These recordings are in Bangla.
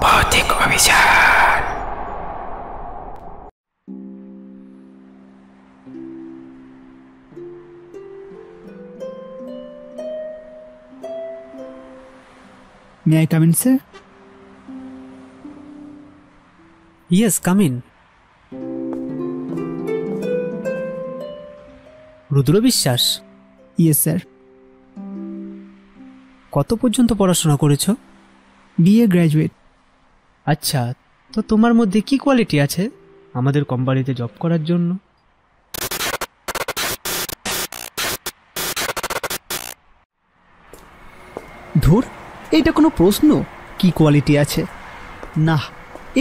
ভৌতিক অভিযান। May I come in, sir? Yes, come in. রুদ্র বিশ্বাস? Yes, sir. কত পর্যন্ত পড়াশোনা করেছো? BA graduate. আচ্ছা, তো তোমার মধ্যে কি কোয়ালিটি আছে আমাদের কোম্পানিতে জব করার জন্য? ধুর, এইটা কোনো প্রশ্ন? কি কোয়ালিটি আছে? না,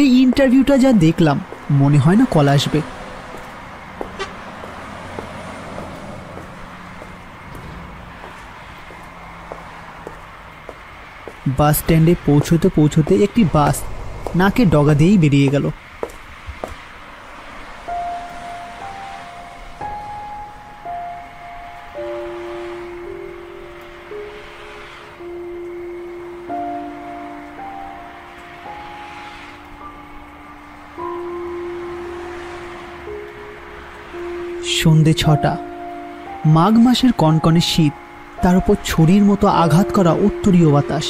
এই ইন্টারভিউটা যা দেখলাম মনে হয় না কল আসবে। বাস স্ট্যান্ডে পৌঁছতে পৌঁছতে একটি বাস নাকে ডগা দিয়েই বেরিয়ে গেল। সন্ধে 6টা। মাঘ মাসের কনকনে শীত, তার উপর ছুরির মতো আঘাত করা উত্তরীয় বাতাস।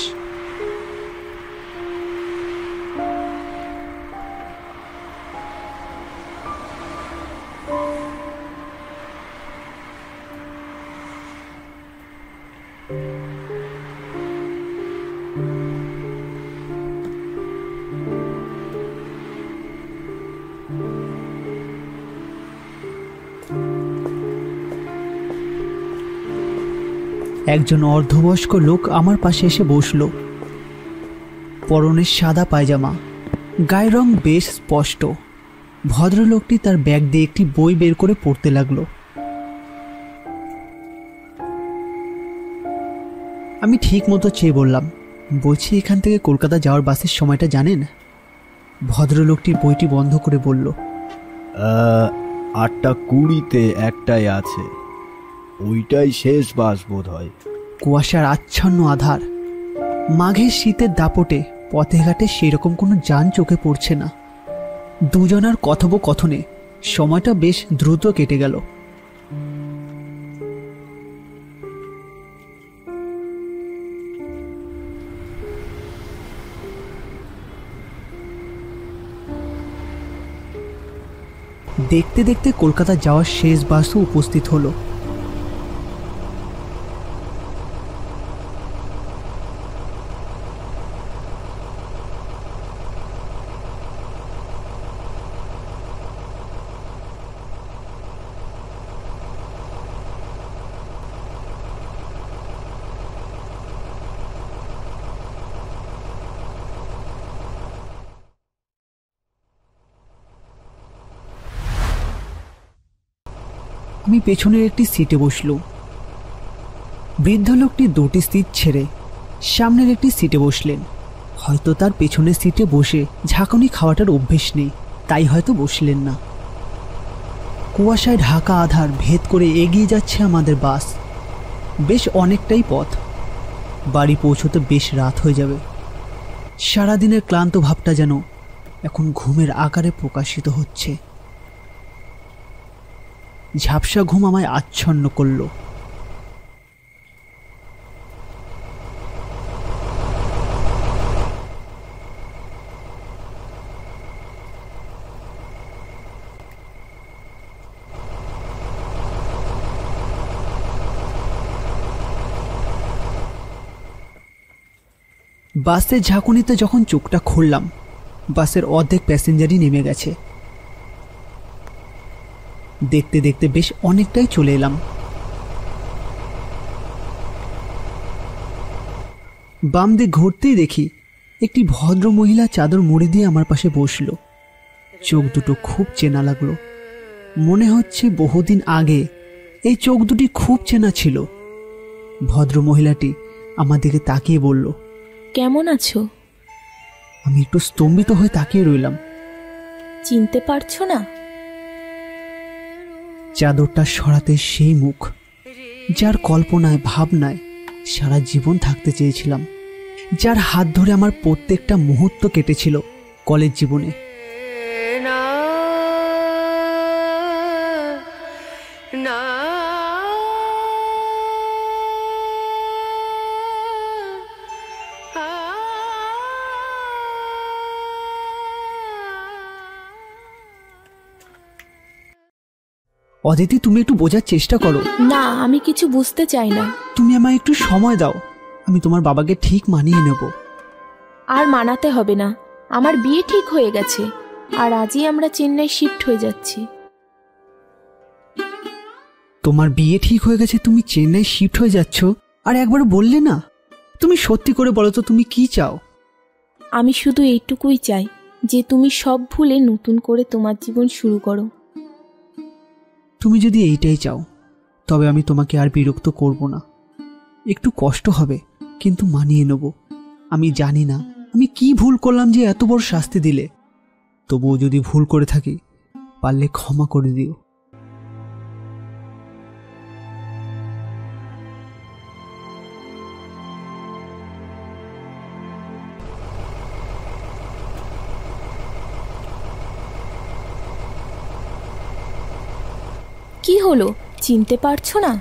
একজন অর্ধবয়স্ক লোক আমার পাশে এসে বসল। পরনে সাদা পায়জামা, গায়ের রং বেশ স্পষ্ট। ভদ্রলোকটি তার ব্যাগ দিয়ে একটি বই বের করে পড়তে লাগলো। আমি ঠিক মতো চেয়ে বললাম, বলছি এখান থেকে কলকাতা যাওয়ার বাসের সময়টা জানেন? ভদ্রলোকটি বইটি বন্ধ করে বলল, 8:20-তে একটাই আছে, ওইটাই শেষ বাস বোধ হয়। কুয়াশার আচ্ছন্ন আধার, মাঘের শীতের দাপটে পথে ঘাটে সেরকম কোনো যান চোখে পড়ছে না। দুজনার কথোপকথনে সময়টা বেশ দ্রুত কেটে গেল। দেখতে দেখতে কলকাতা যাওয়ার শেষ বাসও উপস্থিত হলো। আমি পেছনের একটি সিটে বসলুম। বৃদ্ধ লোকটি দুটি সিট ছেড়ে সামনের একটি সিটে বসলেন। হয়তো তার পেছনের সিটে বসে ঝাঁকুনি খাওয়াটার অভ্যেস নেই, তাই হয়তো বসলেন না। কুয়াশায় ঢাকা আধার ভেদ করে এগিয়ে যাচ্ছে আমাদের বাস। বেশ অনেকটাই পথ। বাড়ি পৌঁছতে বেশ রাত হয়ে যাবে। সারাদিনের ক্লান্ত ভাবটা যেন এখন ঘুমের আকারে প্রকাশিত হচ্ছে। ঝাপসা ঘুম আমায় আচ্ছন্ন করল। বাসের ঝাঁকুনিতে যখন চোখটা খুললাম, বাসের অর্ধেক প্যাসেঞ্জারই নেমে গেছে। দেখতে দেখতে বেশ অনেকটাই চলে এলাম। বাম দিক ঘুরতেই দেখি একটি ভদ্র মহিলা চাদর মুড়ি দিয়ে আমার পাশে বসল। চোখ দুটো খুব চেনা লাগলো। মনে হচ্ছে বহুদিন আগে এই চোখ দুটি খুব চেনা ছিল। ভদ্র মহিলাটি আমার দিকে তাকিয়ে বলল, কেমন আছো? আমি একটু স্তম্ভিত হয়ে তাকিয়ে রইলাম। চিনতে পারছো না? চাদরটা সরাতে সেই মুখ, যার কল্পনায় ভাবনায় সারা জীবন থাকতে চেয়েছিলাম, যার হাত ধরে আমার প্রত্যেকটা মুহূর্ত কেটেছিল কলেজ জীবনে। অদিতি, তুমি একটু বোঝার চেষ্টা করো। না, আমি কিছু বুঝতে চাই না। তুমি আমায় একটু সময় দাও, আমি তোমার বাবাকে ঠিক মানিয়ে নেব। আর মানাতে হবে না, আমার বিয়ে ঠিক হয়ে গেছে, আর আজই আমরা চেন্নাই শিফট হয়ে যাচ্ছি। তোমার বিয়ে ঠিক হয়ে গেছে, তুমি চেন্নাই শিফট হয়ে যাচ্ছ, আর একবার বললে না? তুমি সত্যি করে বলো তো, তুমি কি চাও? আমি শুধু এইটুকুই চাই যে তুমি সব ভুলে নতুন করে তোমার জীবন শুরু করো। তুমি যদি এইটাই চাও, তবে আমি তোমাকে আর বিরক্ত করব না। একটু কষ্ট হবে, কিন্তু মানিয়ে নেব। আমি জানি না আমি কি ভুল করলাম যে এত বড় শাস্তি দিলে, তবুও যদি ভুল করে থাকি, পারলে ক্ষমা করে দিও। কি হলো, চিনতে পারছো না?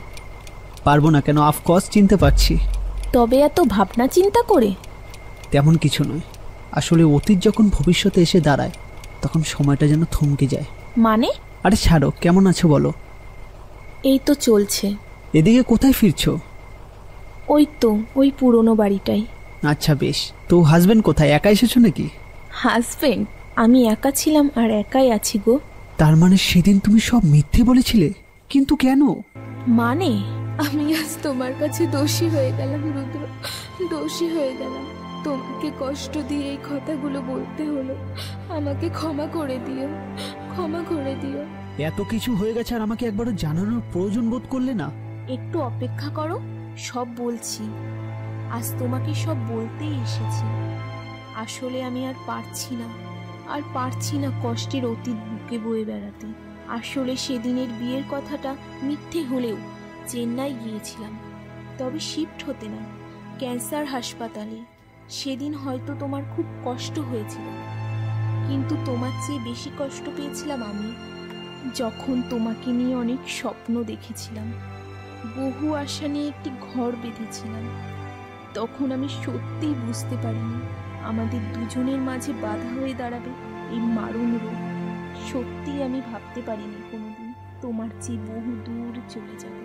পারবো না কেন? অফকোর্স চিনতে পারছি। তবে এত ভাবনা চিন্তা করে? তেমন কিছু নয়, আসলে অতীত যখন ভবিষ্যতে এসে দাঁড়ায়, তখন সময়টা যেন থমকে যায়। মানে? আরে ছাড়ো, কেমন আছো বলো? এই তো চলছে। এদিকে কোথায় ফিরছো? ওই তো, ওই পুরনো বাড়িটাই। আচ্ছা বেশ, তো হাজবেন্ড কোথায়? একা এসেছো নাকি? হাজবেন্ড? আমি একা ছিলাম আর একাই আছি গো। তার মানে সেদিন তুমি সব মিথ্যে বলেছিলে? কিন্তু কেন? মানে আমি আজ তোমার কাছে দোষী হয়ে গেলাম রুদ্র, দোষী হয়ে গেলাম। তোমাকে কষ্ট দিয়ে এই কথাগুলো বলতে হলো। আমাকে ক্ষমা করে দিও, ক্ষমা করে দিও। এত কিছু হয়ে গেছে আর আমাকে একবারও জানানোর প্রয়োজন বোধ করলে না? একটু অপেক্ষা করো, সব বলছি। আজ তোমাকে সব বলতেই এসেছি। আসলে আমি আর পারছি না কষ্টের অতীত বুকে বয়ে বেড়াতে। আসলে সেদিনের বিয়ের কথাটা মিথ্যে হলেও চেন্নাই গিয়েছিলাম, তবে শিফট হতে না, ক্যান্সার হাসপাতালে। সেদিন হয়তো তোমার খুব কষ্ট হয়েছিল, কিন্তু তোমার চেয়ে বেশি কষ্ট পেয়েছিলাম আমি, যখন তোমাকে নিয়ে অনেক স্বপ্ন দেখেছিলাম, বহু আশা নিয়ে একটি ঘর বেঁধেছিলাম। তখন আমি সত্যিই বুঝতে পারিনি আমাদের দুজনের মাঝে বাধা হয়ে দাঁড়াবে এই মারণ রোগ। সত্যিই আমি ভাবতে পারিনি কোনোদিন তোমার চেয়ে বহু দূর চলে যাব।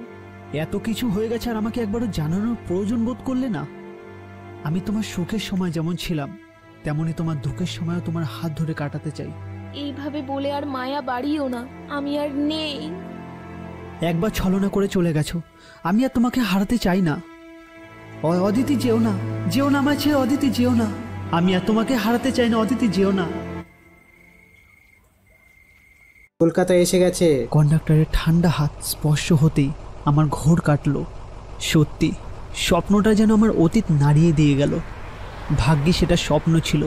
এত কিছু হয়ে গেছে আর আমাকে একবারও জানানোর প্রয়োজন বোধ করলে না? আমি তোমার সুখের সময় যেমন ছিলাম, তেমনি তোমার দুঃখের সময়ও তোমার হাত ধরে কাটাতে চাই। এইভাবে বলে আর মায়া বাড়িও না, আমি আর নেই। একবার ছলনা করে চলে গেছো, আমি আর তোমাকে হারাতে চাই না। অদিতি যেও না, যেও না আমার ছেড়ে, অদিতি যেও না। আমি আর তোমাকে হারাতে চাই না, অদিতি যেও না। কলকাতায় এসে গেছে। কন্ডাক্টরের ঠান্ডা হাত স্পর্শ হতেই আমার ঘোর কাটলো। সত্যি স্বপ্নটা যেন আমার অতীত নাড়িয়ে দিয়ে গেল। ভাগ্যে সেটা স্বপ্ন ছিল।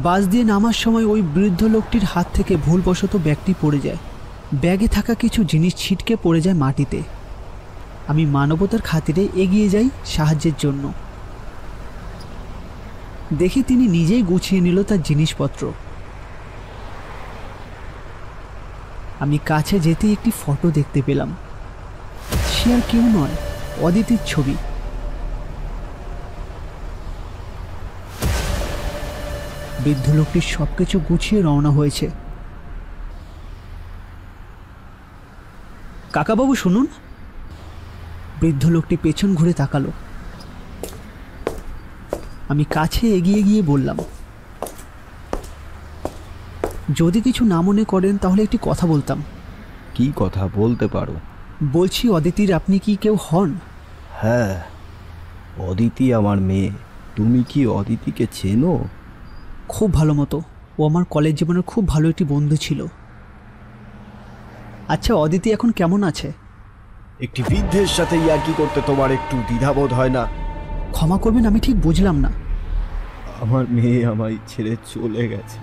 বাস দিয়ে নামার সময় ওই বৃদ্ধ লোকটির হাত থেকে ভুলবশত ব্যাগটি পড়ে যায়। ব্যাগে থাকা কিছু জিনিস ছিটকে পড়ে যায় মাটিতে। আমি মানবতার খাতিরে এগিয়ে যাই সাহায্যের জন্য। দেখি তিনি নিজেই গুছিয়ে নিল তার জিনিসপত্র। আমি কাছে যেতেই একটি ফটো দেখতে পেলাম। সে আর কেউ নয়, অদিতির ছবি। বৃদ্ধ লোকটি সবকিছু গুছিয়ে রওনা হয়েছে। কাকাবাবু শুনুন। বৃদ্ধ লোকটি পেছন ঘুরে তাকালো। আমি কাছে এগিয়ে গিয়ে বললাম, যদি কিছু না মনে করেন তাহলে একটি কথা বলতাম। কি কথা? বলতে পারো। বলছি, অদিতির আপনি কি কেউ হন? হ্যাঁ, অদিতি আমার মেয়ে। তুমি কি অদিতিকে চেনো? খুব ভালো মতো। ও আমার কলেজ জীবনের খুব ভালো একটি বন্ধু ছিল। আচ্ছা, অদিতি এখন কেমন আছে? একটি বৃদ্ধের সাথে ইয়ার্কি করতে তোমার একটু দ্বিধাবোধ হয় না? ক্ষমা করবেন, আমি ঠিক বুঝলাম না। আমার মেয়ে আমায় ছেড়ে চলে গেছে,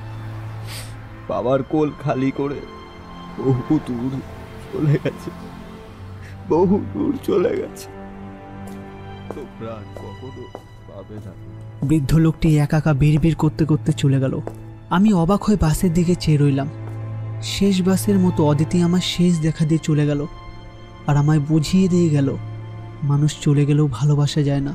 বাবার কোল খালি করে বহু দূর চলে গেছে, বহু দূর চলে গেছে। তোমরা আর কখনো পাবে না। বৃদ্ধ লোকটি একা বিড়বিড় করতে করতে চলে গেল। আমি অবাক হয়ে বাসের দিকে চেয়ে রইলাম। শেষ বাসের মতো অদিতি আমার শেষ দেখা দিয়ে চলে গেল, আর আমায় বুঝিয়ে দিয়ে গেল মানুষ চলে গেলেও ভালোবাসা যায় না।